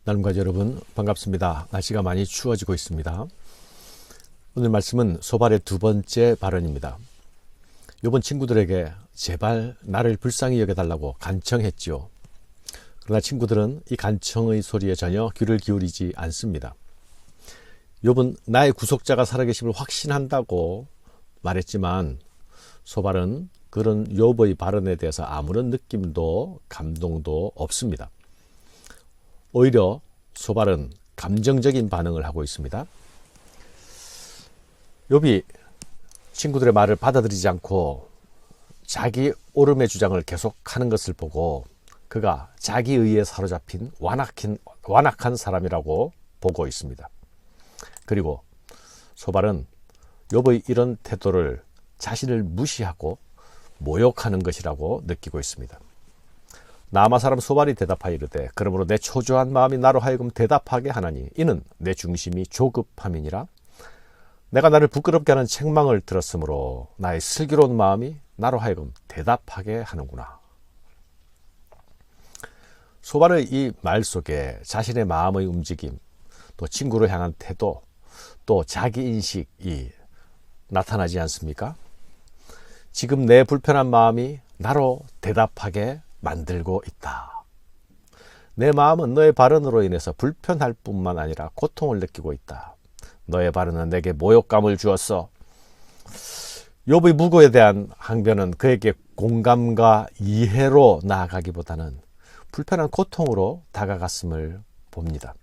나눔가족 여러분 반갑습니다. 날씨가 많이 추워지고 있습니다. 오늘 말씀은 소발의 두 번째 발언입니다. 요번 친구들에게 제발 나를 불쌍히 여겨달라고 간청했지요. 그러나 친구들은 이 간청의 소리에 전혀 귀를 기울이지 않습니다. 욥은 나의 구속자가 살아계심을 확신한다고 말했지만 소발은 그런 욥의 발언에 대해서 아무런 느낌도 감동도 없습니다. 오히려 소발은 감정적인 반응을 하고 있습니다. 욥이 친구들의 말을 받아들이지 않고 자기 옳음의 주장을 계속하는 것을 보고 그가 자기 의에 사로잡힌 완악한 사람이라고 보고 있습니다. 그리고 소발은 욥의 이런 태도를 자신을 무시하고 모욕하는 것이라고 느끼고 있습니다. 나아마 사람 소발이 대답하여 이르되 그러므로 내 초조한 마음이 나로 하여금 대답하게 하나니 이는 내 중심이 조급함이니라. 내가 나를 부끄럽게 하는 책망을 들었으므로 나의 슬기로운 마음이 나로 하여금 대답하게 하는구나. 소발의 이 말 속에 자신의 마음의 움직임, 또 친구를 향한 태도, 또 자기인식이 나타나지 않습니까? 지금 내 불편한 마음이 나로 대답하게 만들고 있다. 내 마음은 너의 발언으로 인해서 불편할 뿐만 아니라 고통을 느끼고 있다. 너의 발언은 내게 모욕감을 주었어. 욥의 무고에 대한 항변은 그에게 공감과 이해로 나아가기보다는 불편한 고통으로 다가갔음을 봅니다.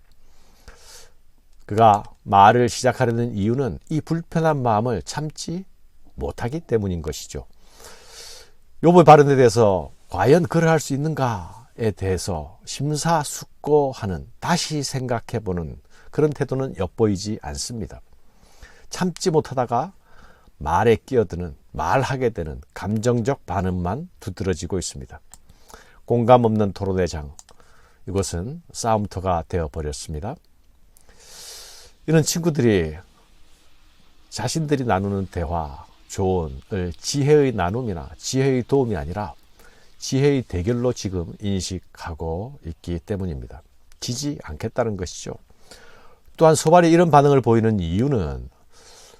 그가 말을 시작하려는 이유는 이 불편한 마음을 참지 못하기 때문인 것이죠. 욥의 발언에 대해서 과연 그를 할 수 있는가에 대해서 심사숙고하는, 다시 생각해보는 그런 태도는 엿보이지 않습니다. 참지 못하다가 말에 끼어드는, 말하게 되는 감정적 반응만 두드러지고 있습니다. 공감 없는 토론의 장, 이것은 싸움터가 되어버렸습니다. 이런 친구들이 자신들이 나누는 대화, 조언을 지혜의 나눔이나 지혜의 도움이 아니라 지혜의 대결로 지금 인식하고 있기 때문입니다. 지지 않겠다는 것이죠. 또한 소발이 이런 반응을 보이는 이유는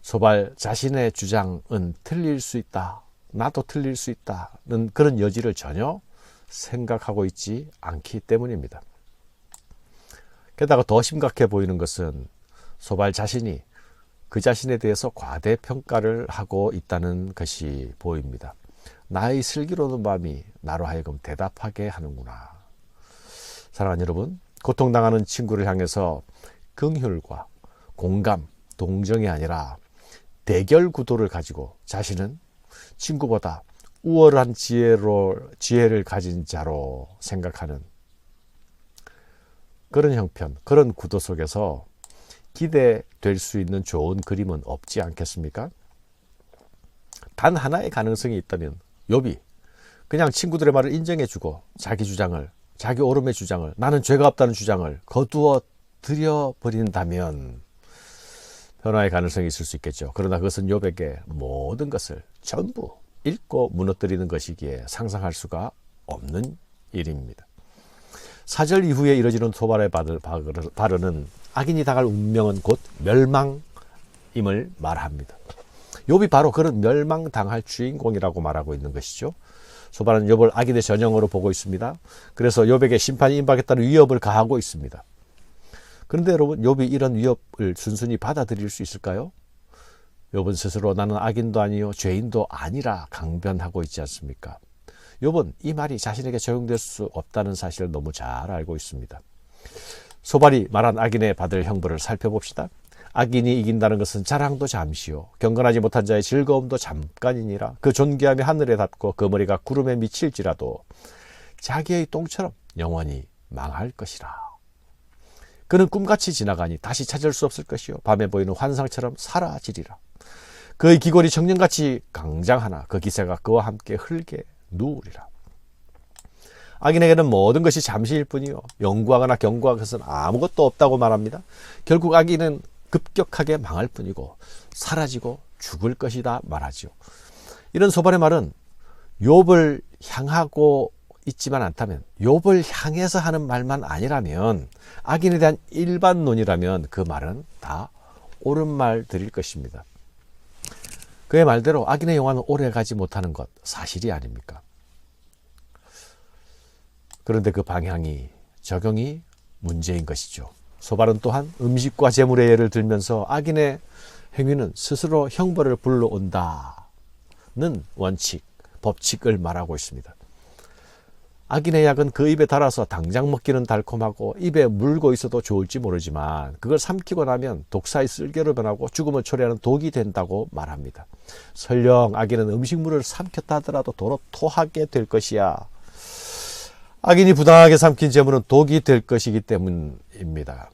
소발 자신의 주장은 틀릴 수 있다, 나도 틀릴 수 있다는 그런 여지를 전혀 생각하고 있지 않기 때문입니다. 게다가 더 심각해 보이는 것은 소발 자신이 그 자신에 대해서 과대평가를 하고 있다는 것이 보입니다. 나의 슬기로운 마음이 나로 하여금 대답하게 하는구나. 사랑하는 여러분, 고통당하는 친구를 향해서 긍휼과 공감, 동정이 아니라 대결 구도를 가지고 자신은 친구보다 우월한 지혜를 가진 자로 생각하는 그런 형편, 그런 구도 속에서 기대될 수 있는 좋은 그림은 없지 않겠습니까? 단 하나의 가능성이 있다면 욥이 그냥 친구들의 말을 인정해주고 자기 주장을, 자기 옳음의 주장을, 나는 죄가 없다는 주장을 거두어 들여버린다면 변화의 가능성이 있을 수 있겠죠. 그러나 그것은 욥에게 모든 것을 전부 읽고 무너뜨리는 것이기에 상상할 수가 없는 일입니다. 4절 이후에 이뤄지는 소발의 발언은 악인이 당할 운명은 곧 멸망임을 말합니다. 욥이 바로 그런 멸망당할 주인공이라고 말하고 있는 것이죠. 소발은 욥을 악인의 전형으로 보고 있습니다. 그래서 욥에게 심판이 임박했다는 위협을 가하고 있습니다. 그런데 여러분, 욥이 이런 위협을 순순히 받아들일 수 있을까요? 욥은 스스로 나는 악인도 아니요 죄인도 아니라 강변하고 있지 않습니까? 욥은 이 말이 자신에게 적용될 수 없다는 사실을 너무 잘 알고 있습니다. 소발이 말한 악인의 받을 형벌을 살펴봅시다. 악인이 이긴다는 것은 자랑도 잠시요 경건하지 못한 자의 즐거움도 잠깐이니라. 그 존귀함이 하늘에 닿고 그 머리가 구름에 미칠지라도 자기의 똥처럼 영원히 망할 것이라. 그는 꿈같이 지나가니 다시 찾을 수 없을 것이요 밤에 보이는 환상처럼 사라지리라. 그의 기골이 청년같이 강장하나 그 기세가 그와 함께 흙에 누우리라. 악인에게는 모든 것이 잠시일 뿐이요 영구하거나 견고한 것은 아무것도 없다고 말합니다. 결국 악인은 급격하게 망할 뿐이고 사라지고 죽을 것이다 말하죠. 이런 소발의 말은 욥을 향하고 있지만 않다면, 욥을 향해서 하는 말만 아니라면, 악인에 대한 일반론이라면 그 말은 다 옳은 말들일 것입니다. 그의 말대로 악인의 영화는 오래 가지 못하는 것 사실이 아닙니까? 그런데 그 방향이, 적용이 문제인 것이죠. 소발은 또한 음식과 재물의 예를 들면서 악인의 행위는 스스로 형벌을 불러온다는 원칙, 법칙을 말하고 있습니다. 악인의 약은 그 입에 달아서 당장 먹기는 달콤하고 입에 물고 있어도 좋을지 모르지만 그걸 삼키고 나면 독사의 쓸개로 변하고 죽음을 초래하는 독이 된다고 말합니다. 설령 악인은 음식물을 삼켰다 하더라도 도로 토하게 될 것이야. 악인이 부당하게 삼킨 재물은 독이 될 것이기 때문입니다.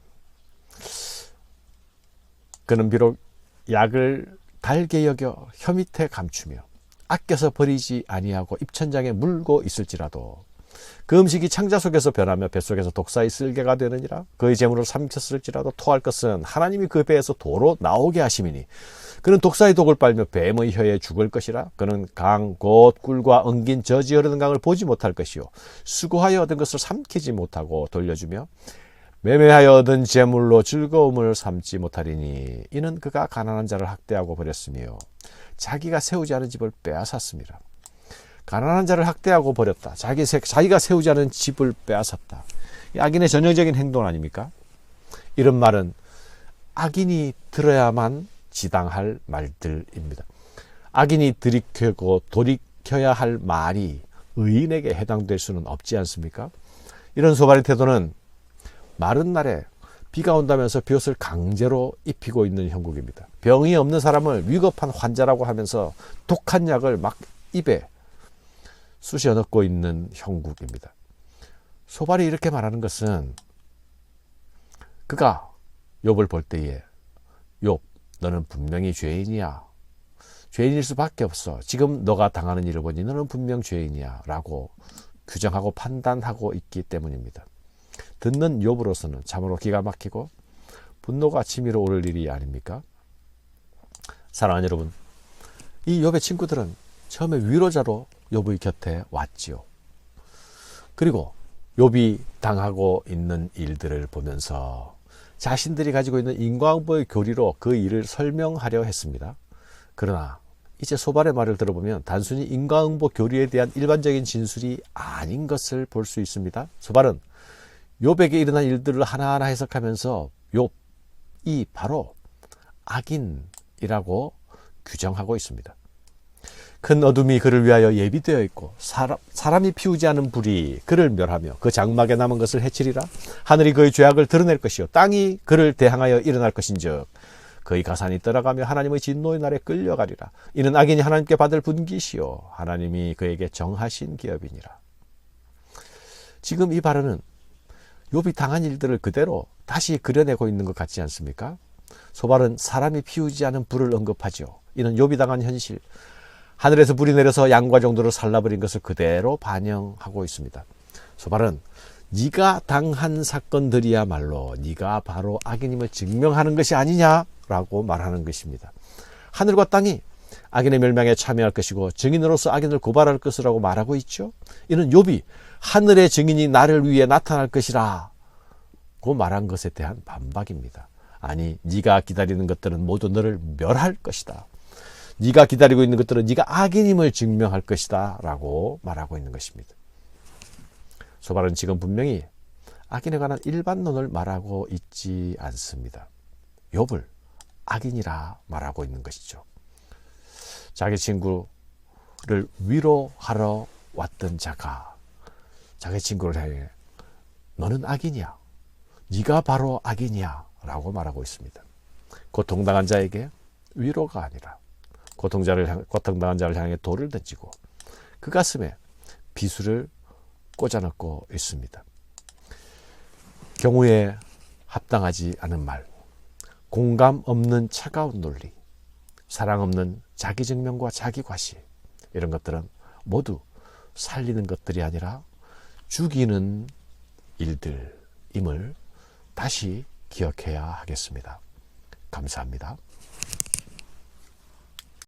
그는 비록 약을 달게 여겨 혀 밑에 감추며 아껴서 버리지 아니하고 입천장에 물고 있을지라도 그 음식이 창자 속에서 변하며 뱃속에서 독사의 쓸개가 되느니라. 그의 재물을 삼켰을지라도 토할 것은 하나님이 그 배에서 도로 나오게 하심이니 그는 독사의 독을 빨며 뱀의 혀에 죽을 것이라. 그는 강 곧 꿀과 엉긴 저지 흐르는 강을 보지 못할 것이요 수고하여 얻은 것을 삼키지 못하고 돌려주며 매매하여 얻은 재물로 즐거움을 삼지 못하리니 이는 그가 가난한 자를 학대하고 버렸으며 자기가 세우지 않은 집을 빼앗았습니다. 가난한 자를 학대하고 버렸다. 자기가 세우지 않은 집을 빼앗았다. 악인의 전형적인 행동 아닙니까? 이런 말은 악인이 들어야만 지당할 말들입니다. 악인이 들이켜고 돌이켜야 할 말이 의인에게 해당될 수는 없지 않습니까? 이런 소발의 태도는 마른 날에 비가 온다면서 벼옷을 강제로 입히고 있는 형국입니다. 병이 없는 사람을 위급한 환자라고 하면서 독한 약을 막 입에 쑤셔 넣고 있는 형국입니다. 소발이 이렇게 말하는 것은 그가 욥을 볼 때에 욥, 너는 분명히 죄인이야. 죄인일 수밖에 없어. 지금 너가 당하는 일을 보니 너는 분명 죄인이야 라고 규정하고 판단하고 있기 때문입니다. 듣는 욥으로서는 참으로 기가 막히고 분노가 치밀어 오를 일이 아닙니까? 사랑하는 여러분, 이 욥의 친구들은 처음에 위로자로 욥의 곁에 왔지요. 그리고 욥이 당하고 있는 일들을 보면서 자신들이 가지고 있는 인과응보의 교리로 그 일을 설명하려 했습니다. 그러나 이제 소발의 말을 들어보면 단순히 인과응보 교리에 대한 일반적인 진술이 아닌 것을 볼 수 있습니다. 소발은 욥에게 일어난 일들을 하나하나 해석하면서 욥이 바로 악인이라고 규정하고 있습니다. 큰 어둠이 그를 위하여 예비되어 있고 사람이 피우지 않은 불이 그를 멸하며 그 장막에 남은 것을 해치리라. 하늘이 그의 죄악을 드러낼 것이요 땅이 그를 대항하여 일어날 것인즉 그의 가산이 떠나가며 하나님의 진노의 날에 끌려가리라. 이는 악인이 하나님께 받을 분깃이요 하나님이 그에게 정하신 기업이니라. 지금 이 발언은 욥이 당한 일들을 그대로 다시 그려내고 있는 것 같지 않습니까? 소발은 사람이 피우지 않은 불을 언급하죠. 이는 욥이 당한 현실, 하늘에서 불이 내려서 양과 정도를 살라버린 것을 그대로 반영하고 있습니다. 소발은 네가 당한 사건들이야말로 네가 바로 악인임을 증명하는 것이 아니냐라고 말하는 것입니다. 하늘과 땅이 악인의 멸망에 참여할 것이고 증인으로서 악인을 고발할 것이라고 말하고 있죠. 이는 욥이 하늘의 증인이 나를 위해 나타날 것이라고 말한 것에 대한 반박입니다. 아니, 네가 기다리는 것들은 모두 너를 멸할 것이다. 네가 기다리고 있는 것들은 네가 악인임을 증명할 것이다 라고 말하고 있는 것입니다. 소발은 지금 분명히 악인에 관한 일반론을 말하고 있지 않습니다. 욥을 악인이라 말하고 있는 것이죠. 자기 친구를 위로하러 왔던 자가 자기 친구를 향해 너는 악인이야. 네가 바로 악인이야 라고 말하고 있습니다. 고통당한 자에게 위로가 아니라 고통당한 자를 향해 돌을 던지고 그 가슴에 비수를 꽂아넣고 있습니다. 경우에 합당하지 않은 말, 공감 없는 차가운 논리, 사랑 없는 자기 증명과 자기 과시, 이런 것들은 모두 살리는 것들이 아니라 죽이는 일들임을 다시 기억해야 하겠습니다. 감사합니다.